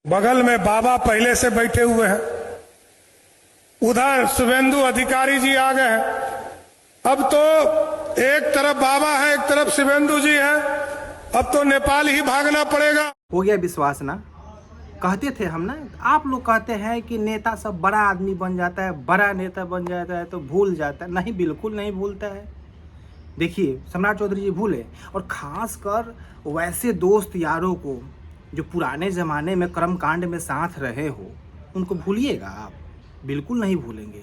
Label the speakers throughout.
Speaker 1: बगल में बाबा पहले से बैठे हुए हैं, उधर शुभेंदु अधिकारी जी आ गए हैं। अब तो एक तरफ बाबा है, एक तरफ शुभेंदु जी है। अब तो नेपाल ही भागना पड़ेगा।
Speaker 2: हो गया विश्वास ना। कहते थे हम ना, आप लोग कहते हैं कि नेता सब बड़ा आदमी बन जाता है, बड़ा नेता बन जाता है तो भूल जाता है। नहीं, बिल्कुल नहीं भूलता है। देखिए, सम्राट चौधरी जी भूले, और ख़ासकर वैसे दोस्त यारों को जो पुराने ज़माने में कर्मकांड में साथ रहे हो, उनको भूलिएगा आप? बिल्कुल नहीं भूलेंगे।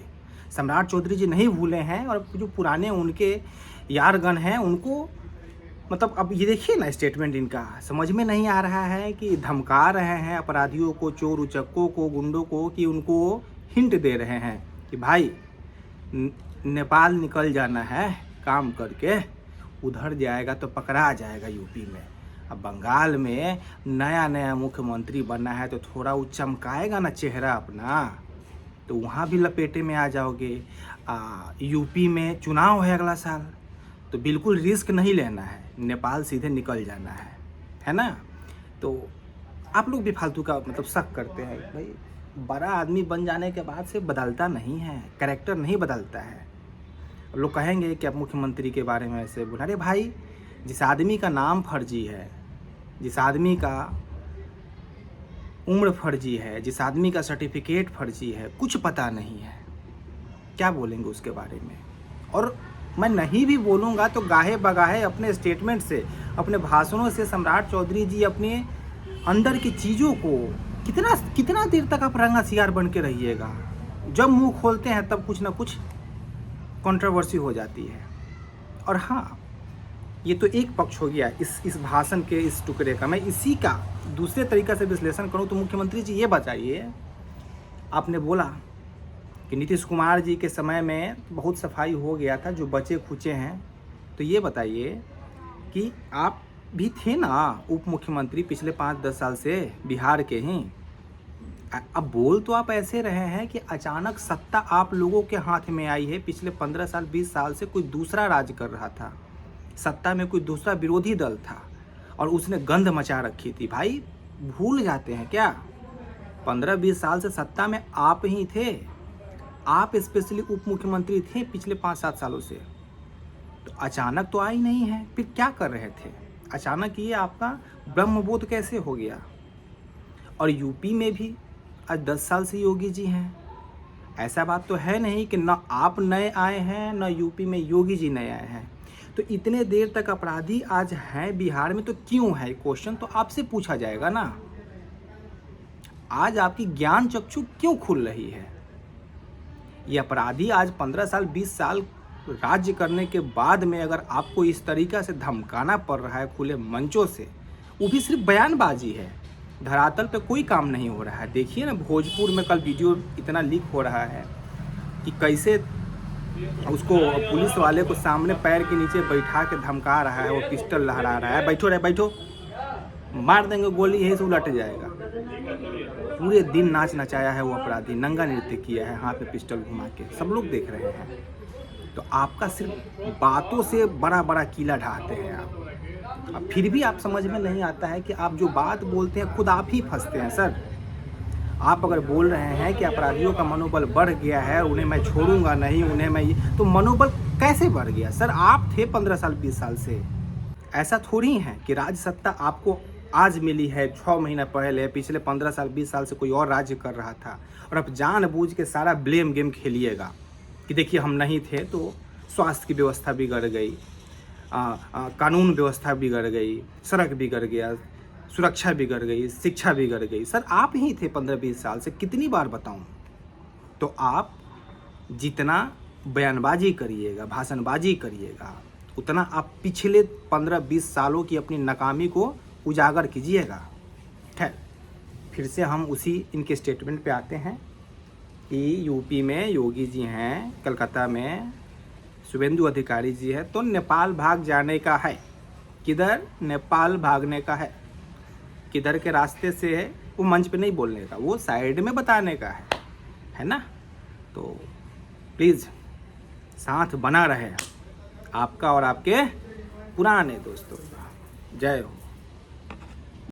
Speaker 2: सम्राट चौधरी जी नहीं भूले हैं, और जो पुराने उनके यारगण हैं उनको, मतलब अब ये देखिए ना स्टेटमेंट इनका, समझ में नहीं आ रहा है कि धमका रहे हैं अपराधियों को, चोर उचक्कों को, गुंडों को, कि उनको हिंट दे रहे हैं कि भाई नेपाल निकल जाना है काम करके, उधर जाएगा तो पकड़ा जाएगा यूपी में। अब बंगाल में नया नया मुख्यमंत्री बनना है तो थोड़ा वो चमकाएगा ना चेहरा अपना, तो वहाँ भी लपेटे में आ जाओगे। यूपी में चुनाव है अगला साल, तो बिल्कुल रिस्क नहीं लेना है, नेपाल सीधे निकल जाना है ना। तो आप लोग भी फालतू का मतलब शक करते हैं। भाई, बड़ा आदमी बन जाने के बाद से बदलता नहीं है, कैरेक्टर नहीं बदलता है। लोग कहेंगे कि आप मुख्यमंत्री के बारे में ऐसे बोल, अरे भाई, जिस आदमी का नाम फर्जी है, जिस आदमी का उम्र फर्जी है, जिस आदमी का सर्टिफिकेट फर्जी है, कुछ पता नहीं है, क्या बोलेंगे उसके बारे में? और मैं नहीं भी बोलूँगा तो गाहे बगाहे अपने स्टेटमेंट से, अपने भाषणों से सम्राट चौधरी जी अपने अंदर की चीज़ों को कितना देर तक आप रंगा सियार बन के रहिएगा। जब मुंह खोलते हैं तब कुछ ना कुछ कंट्रोवर्सी हो जाती है। और हाँ, ये तो एक पक्ष हो गया इस भाषण के इस टुकड़े का। मैं इसी का दूसरे तरीक़े से विश्लेषण करूँ तो मुख्यमंत्री जी ये बताइए, आपने बोला कि नीतीश कुमार जी के समय में बहुत सफाई हो गया था, जो बचे खुचे हैं, तो ये बताइए कि आप भी थे ना उप मुख्यमंत्री पिछले 5-10 साल से बिहार के ही। अब बोल तो आप ऐसे रहे हैं कि अचानक सत्ता आप लोगों के हाथ में आई है। पिछले 15 साल 20 साल से कोई दूसरा राज कर रहा था, सत्ता में कोई दूसरा विरोधी दल था और उसने गंध मचा रखी थी। भाई, भूल जाते हैं क्या? 15-20 साल से सत्ता में आप ही थे, आप स्पेशली उप मुख्यमंत्री थे पिछले 5-7 सालों से। तो अचानक तो आई नहीं है, फिर क्या कर रहे थे? अचानक ये आपका ब्रह्मबोध कैसे हो गया? और यूपी में भी आज 10 साल से योगी जी हैं। ऐसा बात तो है नहीं कि ना आप नए आए हैं, ना यूपी में योगी जी नए आए हैं। तो इतने देर तक अपराधी आज हैं बिहार में, तो क्यों है? क्वेश्चन तो आपसे पूछा जाएगा ना। आज आपकी ज्ञान चक्षु क्यों खुल रही है? ये अपराधी आज 15 साल 20 साल राज्य करने के बाद में अगर आपको इस तरीक़ा से धमकाना पड़ रहा है खुले मंचों से, वो भी सिर्फ बयानबाजी है, धरातल पे कोई काम नहीं हो रहा है। देखिए ना, भोजपुर में कल वीडियो इतना लीक हो रहा है कि कैसे उसको पुलिस वाले को सामने पैर के नीचे बैठा के धमका रहा है, वो पिस्टल लहरा रहा है, बैठो रे बैठो, मार देंगे गोली, यही से उलट जाएगा। पूरे दिन नाच नचाया है वो अपराधी, नंगा नृत्य किया है, हाथ में पिस्टल घुमा के, सब लोग देख रहे हैं। तो आपका सिर्फ बातों से बड़ा बड़ा किला ढाते हैं आप। अब फिर भी आप समझ में नहीं आता है कि आप जो बात बोलते हैं खुद आप ही फंसते हैं। सर, आप अगर बोल रहे हैं कि अपराधियों का मनोबल बढ़ गया है, उन्हें मैं छोड़ूंगा नहीं, उन्हें मैं, तो मनोबल कैसे बढ़ गया? सर, आप थे 15 साल 20 साल से। ऐसा थोड़ी है कि राज्य सत्ता आपको आज मिली है, 6 महीना पहले, पिछले 15 साल 20 साल से कोई और राज्य कर रहा था, और अब जानबूझ के सारा ब्लेम गेम खेलिएगा कि देखिए हम नहीं थे तो स्वास्थ्य की व्यवस्था बिगड़ गई, कानून व्यवस्था बिगड़ गई, सड़क बिगड़ गया, सुरक्षा बिगड़ गई, शिक्षा बिगड़ गई। सर, आप ही थे 15-20 साल से, कितनी बार बताऊं? तो आप जितना बयानबाजी करिएगा, भाषणबाजी करिएगा, उतना आप पिछले 15-20 सालों की अपनी नाकामी को उजागर कीजिएगा। खैर, फिर से हम उसी इनके स्टेटमेंट पे आते हैं कि यूपी में योगी जी हैं, कलकत्ता में शुभेंदु अधिकारी जी है, तो नेपाल भाग जाने का है। किधर? नेपाल भागने का है। किधर के रास्ते से है वो मंच पे नहीं बोलने का, वो साइड में बताने का है ना। तो प्लीज़ साथ बना रहे आपका और आपके पुराने दोस्तों का। जय हो।